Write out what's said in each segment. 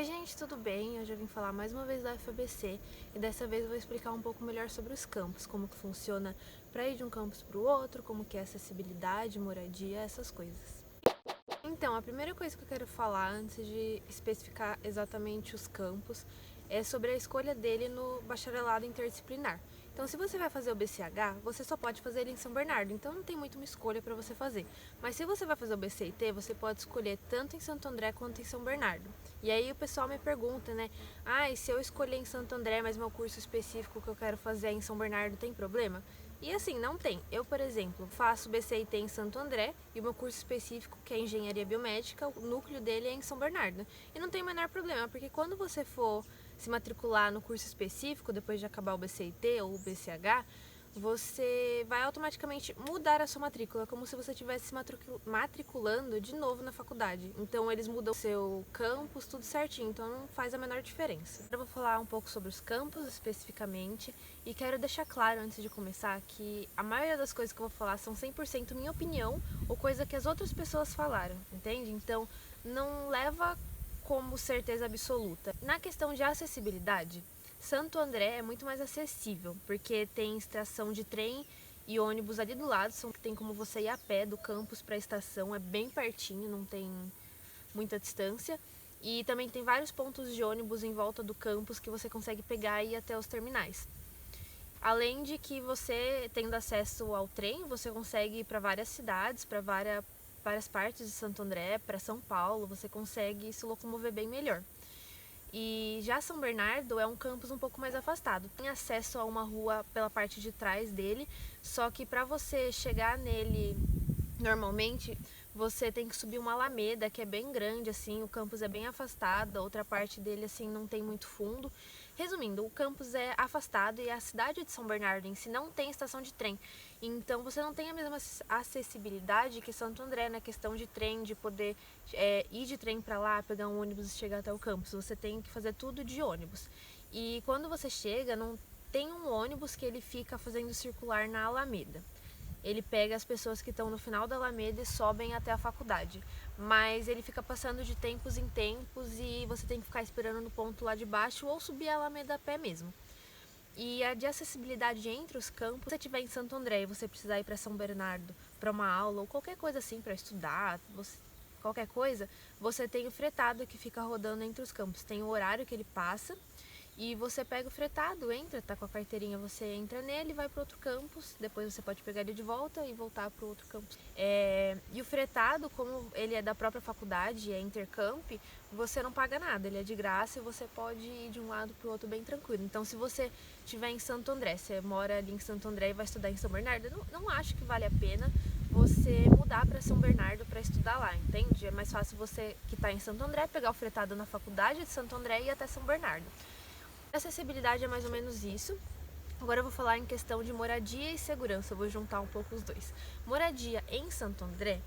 Oi gente, tudo bem? Hoje eu vim falar mais uma vez da UFABC e dessa vez eu vou explicar um pouco melhor sobre os campos, como que funciona para ir de um campus para o outro, como que é acessibilidade, moradia, essas coisas. Então, a primeira coisa que eu quero falar antes de especificar exatamente os campos é sobre a escolha dele no bacharelado interdisciplinar. Então, se você vai fazer o BCH, você só pode fazer ele em São Bernardo, então não tem muito uma escolha para você fazer. Mas se você vai fazer o BCIT, você pode escolher tanto em Santo André quanto em São Bernardo. E aí o pessoal me pergunta, né? E se eu escolher em Santo André, mas meu curso específico que eu quero fazer é em São Bernardo, tem problema? E assim, não tem. Eu, por exemplo, faço BCIT em Santo André e o meu curso específico, que é Engenharia Biomédica, o núcleo dele é em São Bernardo. E não tem o menor problema, porque quando você for se matricular no curso específico, depois de acabar o BCIT ou o BCH, você vai automaticamente mudar a sua matrícula, como se você estivesse se matriculando de novo na faculdade. Então eles mudam o seu campus, tudo certinho, então não faz a menor diferença. Eu vou falar um pouco sobre os campus especificamente e quero deixar claro antes de começar que a maioria das coisas que eu vou falar são 100% minha opinião ou coisa que as outras pessoas falaram, entende? Então não leva como certeza absoluta. Na questão de acessibilidade, Santo André é muito mais acessível, porque tem estação de trem e ônibus ali do lado, tem como você ir a pé do campus para a estação, é bem pertinho, não tem muita distância. E também tem vários pontos de ônibus em volta do campus que você consegue pegar e ir até os terminais. Além de que você, tendo acesso ao trem, você consegue ir para várias cidades, para várias partes de Santo André, para São Paulo, você consegue se locomover bem melhor. E já São Bernardo é um campus um pouco mais afastado. Tem acesso a uma rua pela parte de trás dele, só que para você chegar nele normalmente, você tem que subir uma alameda que é bem grande, assim, o campus é bem afastado, a outra parte dele, assim, não tem muito fundo. Resumindo, o campus é afastado e a cidade de São Bernardo em si não tem estação de trem. Então você não tem a mesma acessibilidade que Santo André na questão de trem, de poder ir de trem para lá, pegar um ônibus e chegar até o campus. Você tem que fazer tudo de ônibus. E quando você chega, não tem um ônibus que ele fica fazendo circular na Alameda. Ele pega as pessoas que estão no final da Alameda e sobem até a faculdade. Mas ele fica passando de tempos em tempos e você tem que ficar esperando no ponto lá de baixo ou subir a Alameda a pé mesmo. E a de acessibilidade entre os campos, se você estiver em Santo André e você precisar ir para São Bernardo para uma aula ou qualquer coisa assim para estudar, qualquer coisa, você tem o fretado que fica rodando entre os campos. Tem o horário que ele passa e você pega o fretado, entra, tá com a carteirinha, você entra nele e vai para outro campus. Depois você pode pegar ele de volta e voltar para o outro campus. E o fretado, como ele é da própria faculdade, é intercamp, você não paga nada, ele é de graça e você pode ir de um lado para o outro bem tranquilo. Então, se você estiver em Santo André, você mora ali em Santo André e vai estudar em São Bernardo, não acho que vale a pena você mudar para São Bernardo para estudar lá, entende? É mais fácil você que está em Santo André pegar o fretado na faculdade de Santo André e ir até São Bernardo. Acessibilidade é mais ou menos isso. Agora eu vou falar em questão de moradia e segurança, eu vou juntar um pouco os dois. Moradia em Santo André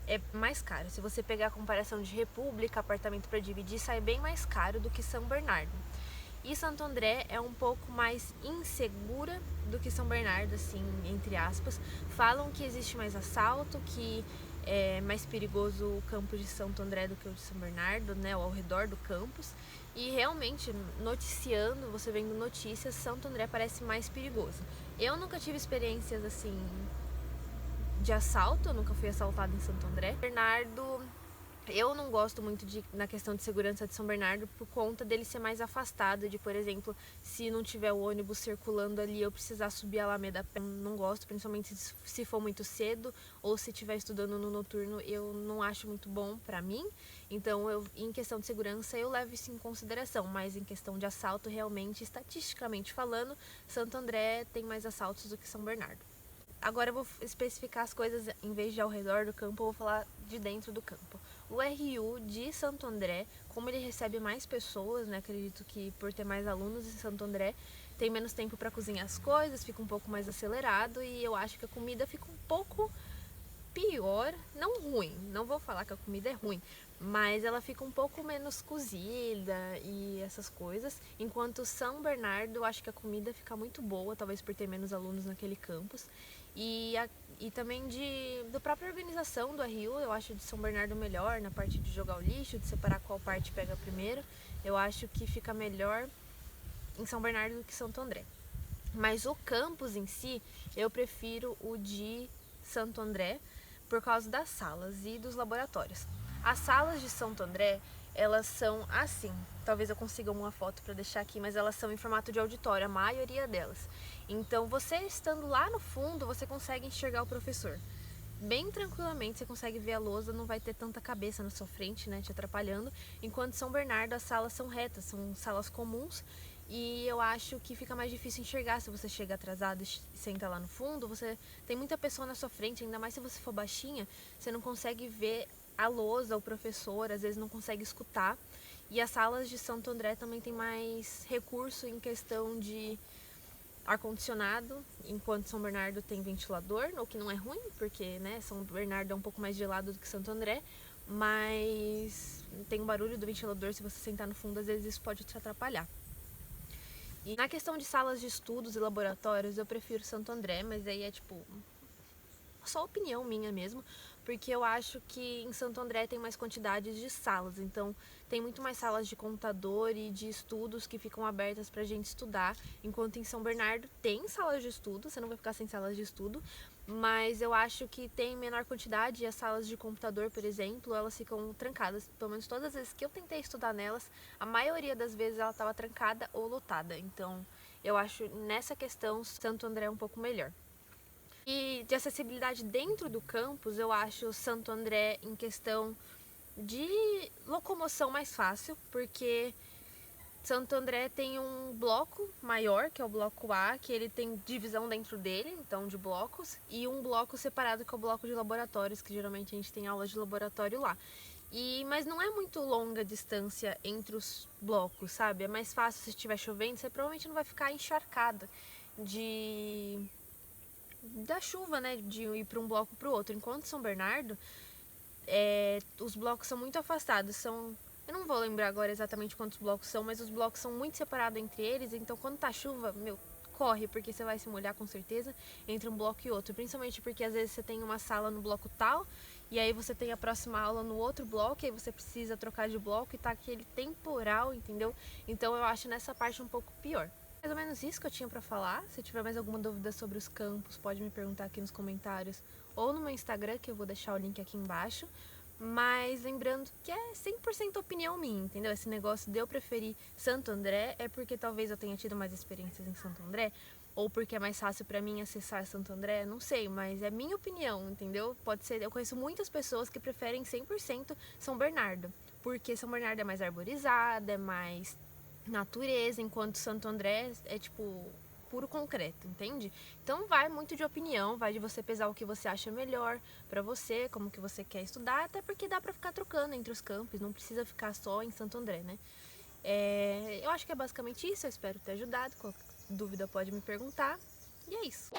é mais caro. Se você pegar a comparação de República, apartamento para dividir, sai bem mais caro do que São Bernardo. E Santo André é um pouco mais insegura do que São Bernardo, assim, entre aspas. Falam que existe mais assalto, que é mais perigoso o campus de Santo André do que o de São Bernardo, né, ou ao redor do campus. E realmente, noticiando, você vendo notícias, Santo André parece mais perigoso. Eu nunca tive experiências, assim, de assalto, eu nunca fui assaltada em Santo André. Bernardo, eu não gosto muito na questão de segurança de São Bernardo por conta dele ser mais afastado, de, por exemplo, se não tiver o ônibus circulando ali, eu precisar subir a Alameda a pé. Não gosto, principalmente se for muito cedo ou se estiver estudando no noturno, eu não acho muito bom pra mim. Então, em questão de segurança, eu levo isso em consideração, mas em questão de assalto, realmente, estatisticamente falando, Santo André tem mais assaltos do que São Bernardo. Agora eu vou especificar as coisas, em vez de ao redor do campo, eu vou falar de dentro do campo. O RU de Santo André, como ele recebe mais pessoas, né, acredito que por ter mais alunos em Santo André, tem menos tempo para cozinhar as coisas, fica um pouco mais acelerado e eu acho que a comida fica um pouco pior, não ruim, não vou falar que a comida é ruim, mas ela fica um pouco menos cozida e essas coisas, enquanto São Bernardo, eu acho que a comida fica muito boa, talvez por ter menos alunos naquele campus, e e também da própria organização do RU. Eu acho de São Bernardo melhor na parte de jogar o lixo, de separar qual parte pega primeiro. Eu acho que fica melhor em São Bernardo do que Santo André. Mas o campus em si, eu prefiro o de Santo André por causa das salas e dos laboratórios. As salas de Santo André, elas são assim, talvez eu consiga uma foto para deixar aqui, mas elas são em formato de auditório, a maioria delas. Então, você estando lá no fundo, você consegue enxergar o professor. Bem tranquilamente, você consegue ver a lousa, não vai ter tanta cabeça na sua frente, né, te atrapalhando. Enquanto São Bernardo, as salas são retas, são salas comuns, e eu acho que fica mais difícil enxergar se você chega atrasado e senta lá no fundo. Você tem muita pessoa na sua frente, ainda mais se você for baixinha, você não consegue ver a lousa, o professor, às vezes não consegue escutar. E as salas de Santo André também tem mais recurso em questão de ar-condicionado, enquanto São Bernardo tem ventilador, o que não é ruim, porque, né, São Bernardo é um pouco mais gelado do que Santo André, mas tem um barulho do ventilador, se você sentar no fundo, às vezes isso pode te atrapalhar. E na questão de salas de estudos e laboratórios, eu prefiro Santo André, mas aí é tipo só opinião minha mesmo, porque eu acho que em Santo André tem mais quantidades de salas, então tem muito mais salas de computador e de estudos que ficam abertas pra gente estudar, enquanto em São Bernardo tem salas de estudo, você não vai ficar sem salas de estudo, mas eu acho que tem menor quantidade e as salas de computador, por exemplo, elas ficam trancadas, pelo menos todas as vezes que eu tentei estudar nelas, a maioria das vezes ela estava trancada ou lotada, então eu acho nessa questão Santo André um pouco melhor. E de acessibilidade dentro do campus, eu acho Santo André em questão de locomoção mais fácil, porque Santo André tem um bloco maior, que é o bloco A, que ele tem divisão dentro dele, então de blocos, e um bloco separado que é o bloco de laboratórios, que geralmente a gente tem aulas de laboratório lá. Mas não é muito longa a distância entre os blocos, sabe? É mais fácil se estiver chovendo, você provavelmente não vai ficar encharcada da chuva, né, de ir para um bloco para o outro. Enquanto São Bernardo, os blocos são muito afastados, eu não vou lembrar agora exatamente quantos blocos são, mas os blocos são muito separados entre eles, então quando tá chuva, corre, porque você vai se molhar com certeza entre um bloco e outro, principalmente porque às vezes você tem uma sala no bloco tal, e aí você tem a próxima aula no outro bloco, e aí você precisa trocar de bloco e tá aquele temporal, entendeu? Então eu acho nessa parte um pouco pior. Mais ou menos isso que eu tinha pra falar. Se tiver mais alguma dúvida sobre os campos, pode me perguntar aqui nos comentários ou no meu Instagram, que eu vou deixar o link aqui embaixo. Mas lembrando que é 100% opinião minha, entendeu? Esse negócio de eu preferir Santo André é porque talvez eu tenha tido mais experiências em Santo André, ou porque é mais fácil pra mim acessar Santo André, não sei, mas é minha opinião, entendeu? Pode ser, eu conheço muitas pessoas que preferem 100% São Bernardo, porque São Bernardo é mais arborizada, é mais natureza, enquanto Santo André é tipo puro concreto, entende? Então vai muito de opinião, vai de você pesar o que você acha melhor pra você, como que você quer estudar, até porque dá pra ficar trocando entre os campos, não precisa ficar só em Santo André, né? Eu acho que é basicamente isso, eu espero ter ajudado, qualquer dúvida pode me perguntar, e é isso.